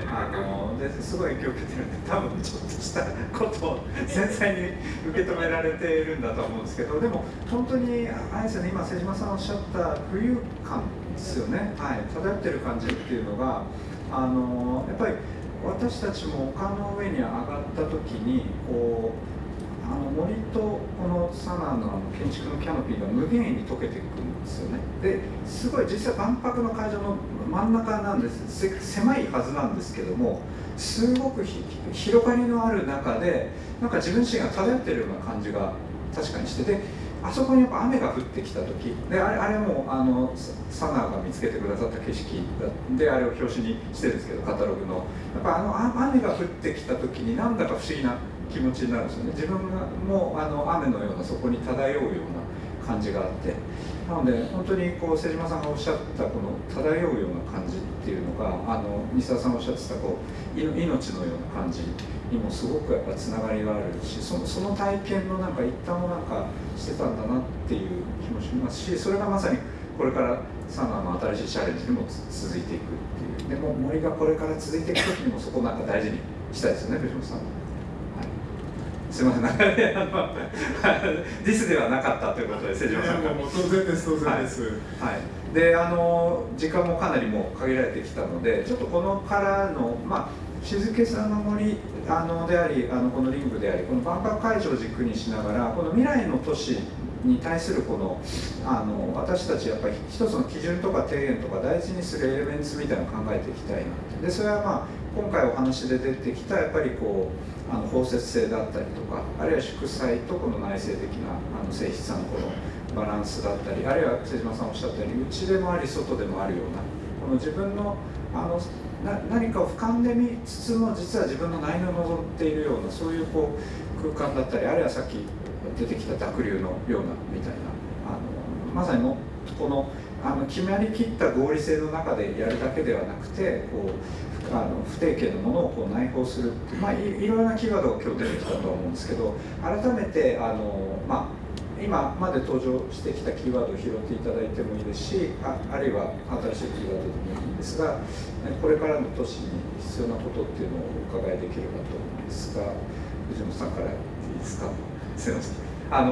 すごい影響を受けてるんで、多分ちょっとしたことを繊細に受け止められているんだと思うんですけど、でも本当にあれですよね、今瀬島さんおっしゃった浮遊感ですよね、はい、漂ってる感じっていうのがやっぱり私たちも丘の上に上がった時にこう森とこのサナの建築のキャノピーが無限に溶けていくんですよね。ですごい実際万博の会場の真ん中なんです。狭いはずなんですけども、すごく広がりのある中でなんか自分自身が漂ってるような感じが確かにしてて、あそこにやっぱ雨が降ってきた時で、あれもサナが見つけてくださった景色であれを表紙にしてるんですけど、カタログのやっぱ雨が降ってきた時になんだか不思議な気持ちになるんですよね。自分がもう雨のようなそこに漂うような感じがあって、なので本当にこう瀬島さんがおっしゃったこの漂うような感じっていうのが西澤さんがおっしゃってたこう命のような感じにもすごくやっぱつながりがあるし、その体験のなんか一端をなんかしてたんだなっていう気もしますし、それがまさにこれからサナの新しいチャレンジにも続いていくっていう、でも森がこれから続いていく時にもそこをなんか大事にしたいですよね、藤本さん。すみません、なんかね、ディスではなかったということで、瀬島さんが。もう当然です、当然です。はい、で、時間もかなりもう限られてきたので、ちょっとこのからの、静けさの森であり、このリングであり、この万博会場を軸にしながら、この未来の都市に対するこの私たちやっぱり一つの基準とか提言とか大事にするエレメンツみたいなのを考えていきたいなって。でそれは今回お話で出てきたやっぱりこう包摂性だったりとか、あるいは祝祭とこの内省的な性質のこのバランスだったり、あるいは瀬島さんおっしゃったように内でもあり外でもあるようなこの自分の何かを俯瞰で見つつも実は自分の内面を望んでいるようなそういうこう空間だったり、あるいはさっき出てきた濁流のようなみたいなまさにもこの決まりきった合理性の中でやるだけではなくてこう不定形のものをこう内包するっていろいろなキーワードが今日出てきたと思うんですけど、改めて今まで登場してきたキーワードを拾っていただいてもいいですし、あるいは新しいキーワードでもいいんですが、これからの都市に必要なことっていうのをお伺いできればと思うんですが、藤本さんからいいですか。すいません。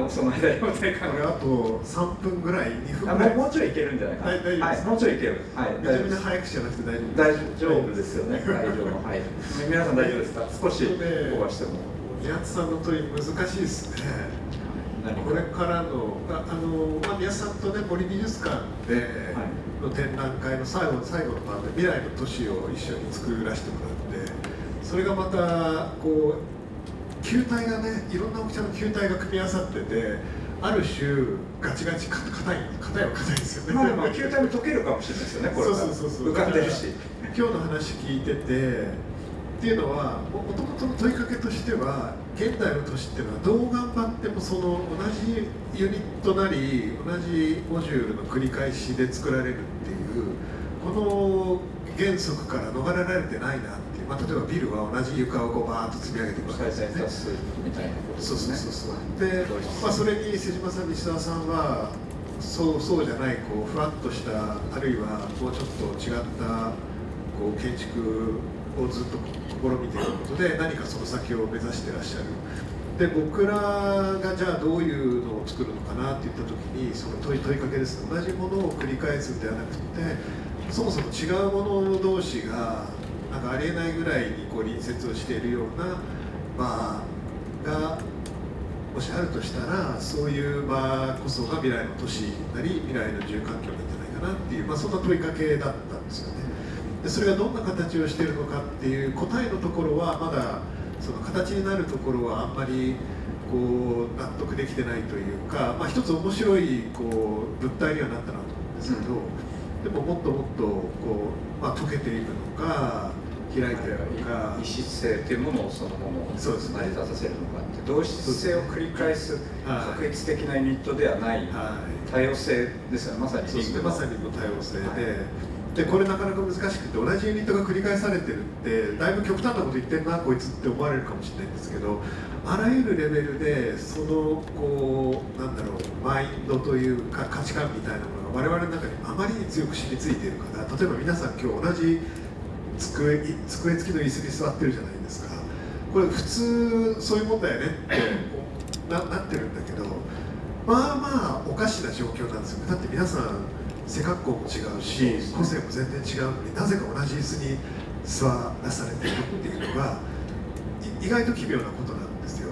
その間にお手これあと3分ぐらい、2分ぐらい。もうちょいいけるんじゃないかな。大丈夫です。はい、もうちょいいける。はい。めちゃめちゃ早口じゃなくて大丈夫ですよね。会場の。はい。皆さん大丈夫ですか。少しオーバーしても。宮津さんの問い難しいですね。これからの宮津さんとね森美術館での展覧会の最後のパートで未来の都市を一緒に作らせてもらって、それがまたこう球体がね、いろんな大きさの球体が組み合わさってて、ある種ガチガチ硬いですよね。球体も溶けるかもしれないですよね。これそう浮かんでるし。今日の話聞いててっていうのは、もともとの問いかけとしては、現代の都市っていうのはどう頑張ってもその同じユニットなり同じモジュールの繰り返しで作られるっていうこの原則から逃れられてないなっていう。例えばビルは同じ床をこうバーッと積み上げていくわけですね。みたいなことですね。そうで、それに瀬島さん、西澤さんはそうじゃないこうふわっとしたあるいはもうちょっと違ったこう建築をずっと試みていることで何かその先を目指してらっしゃる。で僕らがじゃあどういうのを作るのかなって言った時にその問いかけですね。同じものを繰り返すんではなくて、そもそも違うもの同士がなんかありえないぐらいにこう隣接をしているような場がもしあるとしたら、そういう場こそが未来の都市なり未来の住環境なんじゃないかなっていう、そんな問いかけだったんですよね。でそれがどんな形をしているのかっていう答えのところはまだその形になるところはあんまりこう納得できてないというか、一つ面白いこう物体にはなったなと思うんですけど、でももっともっとこう、溶けていくのか開いていくのか、異質性というものをそのものを成り立たせるのかって、同質性を繰り返す確率的なユニットではない多様性ですよね。まさにまさにの多様性で、でこれなかなか難しくて、同じユニットが繰り返されてるってだいぶ極端なこと言ってんなこいつって思われるかもしれないんですけど、あらゆるレベルでそのこうなんだろうマインドというか価値観みたいなものが我々の中にあまりに強く染みついているから、例えば皆さん今日同じ机付きの椅子に座ってるじゃないですか。これ普通そういうもんだよねってなってるんだけど、まあまあおかしな状況なんですよね。だって皆さん背格好も違うし個性も全然違うのになぜか同じ椅子に座らされているっていうのが意外と奇妙なことなんですよ。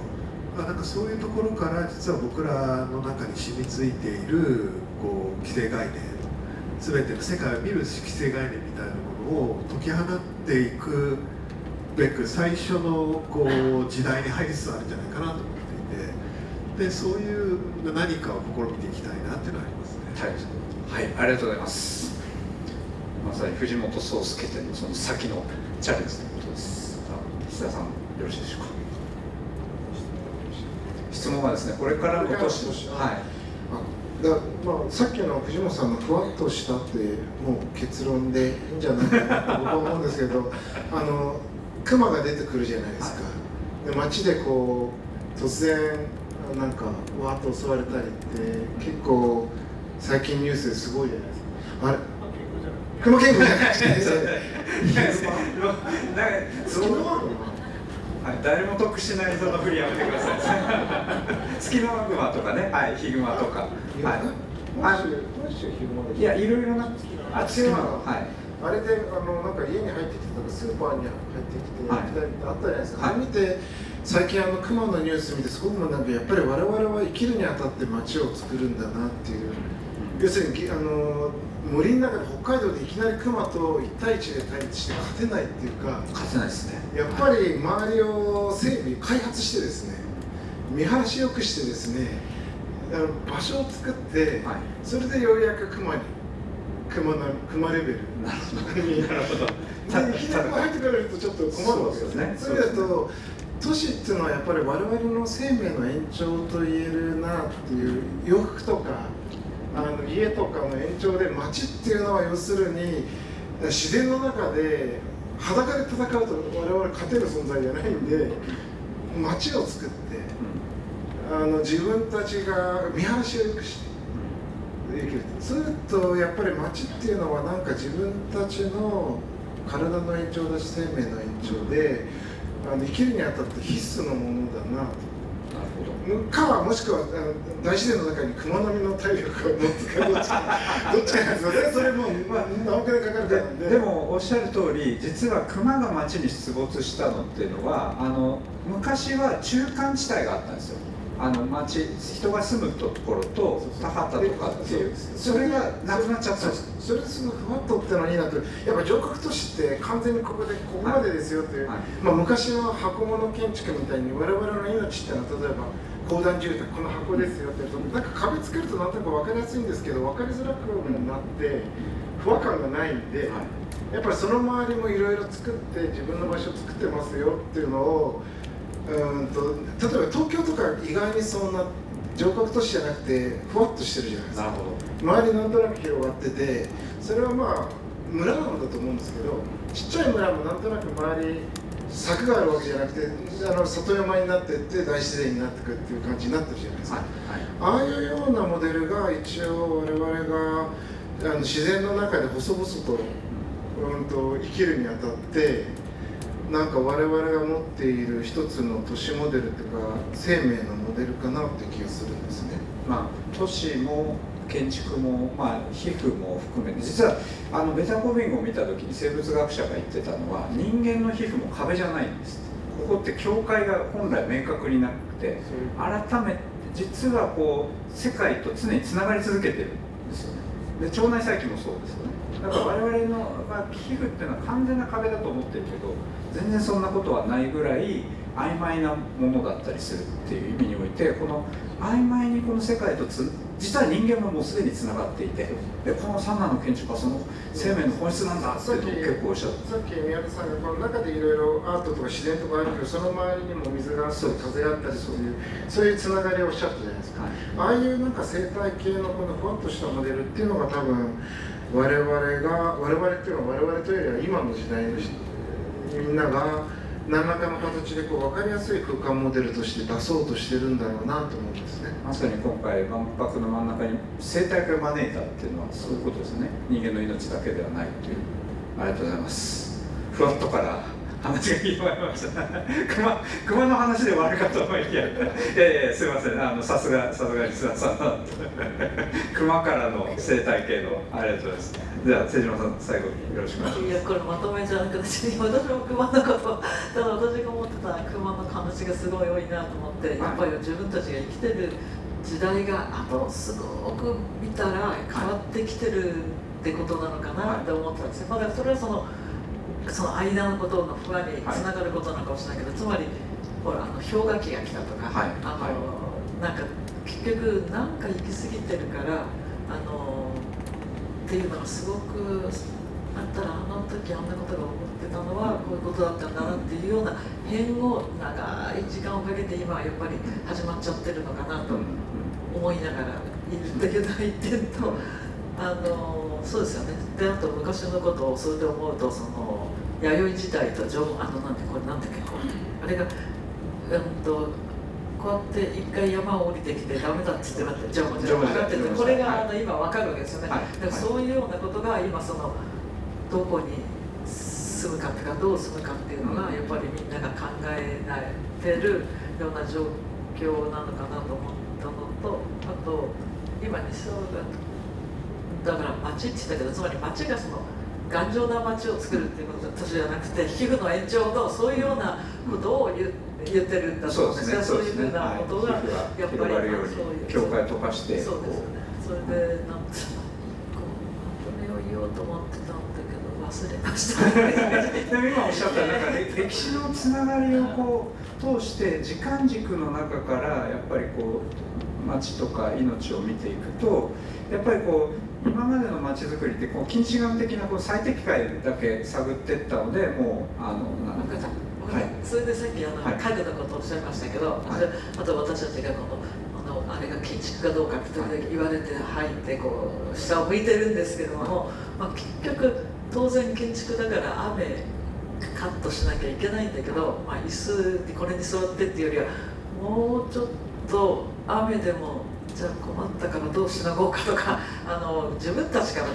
なんかそういうところから実は僕らの中に染みついているこう既成概念、全ての世界を見る既成概念みたいなものを解き放っていくべく最初のこう時代に入りつつあるんじゃないかなと思っていて、でそういう何かを試みていきたいなっていうのはありますね。はい、ありがとうございます。まさに藤本壮介店のその先のチャレンジということです。石田さん、よろしいでしょうか。質問はですね、これからの年、はい。まあ、さっきの藤本さんのふわっとしたってもう結論でいいんじゃないかなと僕は思うんですけどクマが出てくるじゃないですか、はい、で街でこう突然なんかわーっと襲われたりって結構最近ニュースですごいじゃないですか。あれ熊健吾じゃなくて誰も得しないその振りやめてください。ツキノワグマとかね、はい、ヒグマとか、いや、いろいろな、ツキノワグマ、はい、あれでなんか家に入ってきてとかスーパーに入ってきて、はい、あったじゃないですか。あれ見て最近クマのニュース見てすごくなんかやっぱり我々は生きるにあたって街を作るんだなっていう、要するに森の中で北海道でいきなりクマと1対1で対立して勝てないっていうか、勝てないですね。やっぱり周りを整備開発してですね、見晴らしよくしてですね、場所を作って、はい、それでようやくクマレベルなるほどでいきなり入ってくれるとちょっと困るわけですね。それだと都市っていうのはやっぱり我々の生命の延長と言えるなっていう、洋服とか家とかの延長で街っていうのは要するに自然の中で裸で戦うと我々勝てる存在じゃないんで、街を作って自分たちが見晴らしを良くしてできる。そうするとやっぱり街っていうのはなんか自分たちの体の延長だし生命の延長で生きるにあたって必須のものだなと。かもしくは大自然の中に熊並みの体力を持ってかどっちかなんですよね。それも何億円かかるからなんで。でもおっしゃる通り、実は熊が町に出没したのっていうのは昔は中間地帯があったんですよ。人が住むところと田畑とかっていう、それがなくなっちゃったんです。それですごいふわっとってのはいいなと。やっぱ城郭都市って完全にここまでですよっていう、はい、昔の箱物建築みたいに我々の命ってのは例えば公団住宅この箱ですよって言うとなんか壁つけるとなんとなく分かりやすいんですけど分かりづらくなって不和感がないんで、はい、やっぱりその周りもいろいろ作って自分の場所作ってますよっていうのを例えば東京とか意外にそんな城郭都市じゃなくてふわっとしてるじゃないですか。なるほど。周りなんとなく広がってて、それは村なんだと思うんですけど、ちっちゃい村もなんとなく周り柵があるわけじゃなくて里山になっていって大自然になっていくっていう感じになってるじゃないですか、はいはい、ああいうようなモデルが一応我々が自然の中で細々と、生きるにあたってなんか我々が持っている一つの都市モデルというか生命のモデルかなって気がするんですね。都市も建築も、皮膚も含めて、実はベタコビングを見た時に生物学者が言ってたのは、人間の皮膚も壁じゃないんです。ここって境界が本来明確になくて、改めて実は世界と常につながり続けてるんですよね。で腸内細菌もそうですよね。だから我々の、皮膚っていうのは完全な壁だと思ってるけど、全然そんなことはないぐらい曖昧なものだったりするっていう意味において、この曖昧にこの世界と実は人間ももうすでにつながっていて、でこの三男の建築はその生命の本質なんだっていうのを結構おっしゃって、さっき宮田さんがこの中でいろいろアートとか自然とかあるけど、その周りにも水があったり風があったりそういうつながりをおっしゃったじゃないですか、はい、ああいうなんか生態系のこのふわっとしたモデルっていうのが多分我々っていうのは我々というよりは今の時代の人みんなが何らかの形でこう分かりやすい空間モデルとして出そうとしてるんだろうなと思うんですね。まさに今回万博の真ん中に生態系を招いたっていうのはそういうことですね。人間の命だけではないという。ありがとうございます。ふわっとから話が広がりました熊の話で終わるかと思いきやすいません、さすがリスナーさん熊からの生態系のありがとうございます。じゃあ瀬島さん最後によろしくお願いします。いやこれまとめじゃなくて私も熊のことただ私が思ってた熊の話がすごい多いなと思って、やっぱり自分たちが生きてる時代があとすごく見たら変わってきてるってことなのかなって思ったんですよ。まだそれはその間のことの不安につながることなのかもしれないけど、つまりほら氷河期が来たとか、なんか結局なんか行き過ぎてるからっていうのがすごくあったら、あの時あんなことが起こってたのはこういうことだったんだなっていうような変を長い時間をかけて今はやっぱり始まっちゃってるのかなと思いながらいるっていう第一点と、そうですよね。であと昔のことをそれで思うと弥生時代となんだっけあれがこうやって一回山を降りてきてダメだっつってなって縄文時代分かってて、これが今分かるわけですよね。だからそういうようなことが今どこに住むかっていうかどう住むかっていうのがやっぱりみんなが考えられてるような状況なのかなと思ったのと、あと今西尾がだから町って言ったけど、つまり町が頑丈な町を作るっていうことじゃなくて、皮膚の延長のそういうようなことを言ってるんだと思うんですが、そういうふうなことがやっぱり広がるように境界を溶かして、そうですよね。それでまとめを言おうと思ってたんだけど忘れましたでも今おっしゃった歴史のつながりを通して時間軸の中からやっぱり町とか命を見ていくと、やっぱり今までの街づくりって近視眼的な最適解だけ探っていったので、もうそれでさっき家具のことをおっしゃいましたけど、あと私たちがあれが建築かどうかって言われて入って下を向いてるんですけども、結局当然建築だから雨カットしなきゃいけないんだけど、椅子にこれに座ってっていうよりはもうちょっと雨でもじゃあ困ったからどうしのごうかとか自分たちからや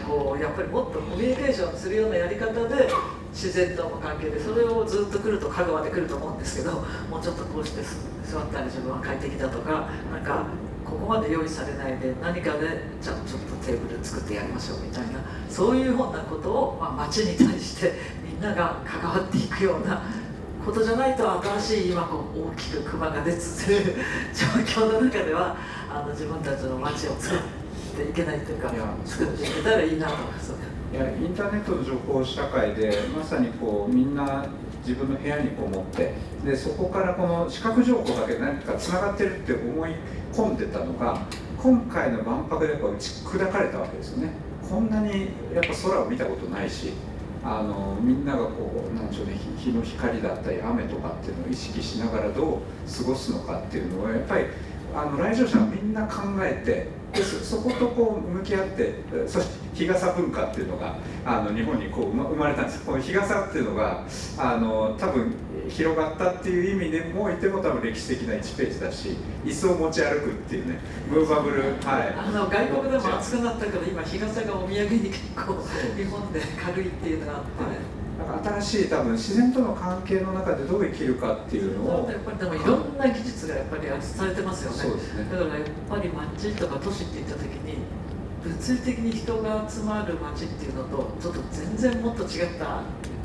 っぱりもっとコミュニケーションするようなやり方で自然との関係でそれをずっと来ると香川で来ると思うんですけど、もうちょっとこうして座ったり自分は快適だとか、なんかここまで用意されないで何かでじゃあちょっとテーブル作ってやりましょうみたいな、そういうようなことを、町に対してみんなが関わっていくようなことじゃないと、新しい今大きく熊が出続ける状況の中では自分たちの街を作っていけないというか、作っていけたらいいなと思います。インターネットの情報社会でまさにみんな自分の部屋にこもって、でそこから視覚情報だけで何かつながってるって思い込んでたのが、今回の万博で打ち砕かれたわけですよね。こんなにやっぱ空を見たことないし、みんながなんでしょうね、日の光だったり雨とかっていうのを意識しながらどう過ごすのかっていうのをやっぱり来場者はみんな考えて、でそこと向き合って、そして日傘文化っていうのが日本に生まれたんです。この日傘っていうのが多分広がったっていう意味でもいても多分歴史的な1ページだし、椅子を持ち歩くっていうね、ムーバブル、外国でも暑くなったけど今日傘がお土産に結構日本で軽いっていうのがあってね。新しい多分自然との関係の中でどう生きるかっていうのをやっぱりでもいろんな技術がやっぱりされてますよね。そうですね。だからやっぱり街とか都市って言った時に物理的に人が集まる街っていうのとちょっと全然もっと違った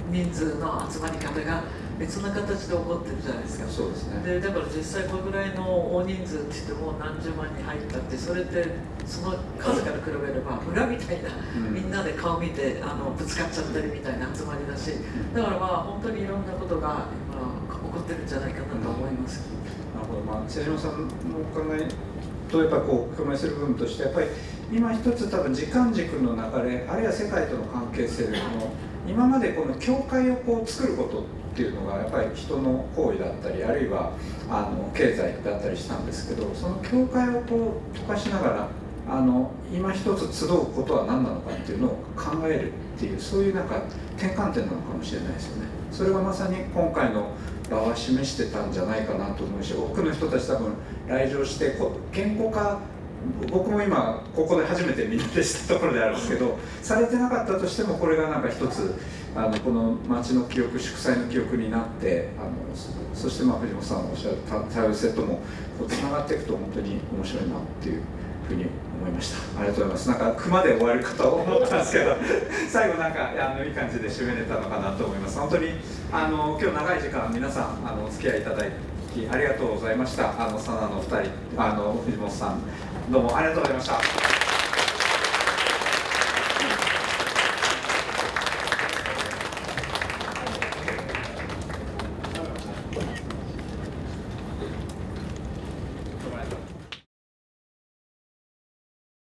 人数の集まり方が別な形で起こってるじゃないですか。そうですね。でだから実際これぐらいの大人数って言っても何十万人入ったって、それってその数から比べれば村みたいな、みんなで顔見てぶつかっちゃったりみたいな集まりだし、だから本当にいろんなことが今起こってるんじゃないかなと思います。なるほど。瀬島さんのお考えとやっぱ共鳴する部分として、やっぱり今一つ多分時間軸の流れ、あるいは世界との関係性で今までこの境界を作ることっていうのがやっぱり人の行為だったり、あるいは経済だったりしたんですけど、その境界を溶かしながら今一つ集うことは何なのかっていうのを考えるっていう、そういうなんか転換点なのかもしれないですよね。それがまさに今回の場は示してたんじゃないかなと思うし、多くの人たち多分来場して言語化、僕も今ここで初めてみんなでしたところであるんですけど、されてなかったとしてもこれがなんか一つこの町の記憶、祝祭の記憶になって、そして藤本さんのおっしゃるタイルセットもつながっていくと本当に面白いなっていうふうに思いました。ありがとうございます。なんか熊で終わるかと思ったんですけど最後なんかいい感じで締めれたのかなと思います。本当に今日長い時間皆さんお付き合いいただきありがとうございました。サナの2人藤本さんどうもありがとうございました。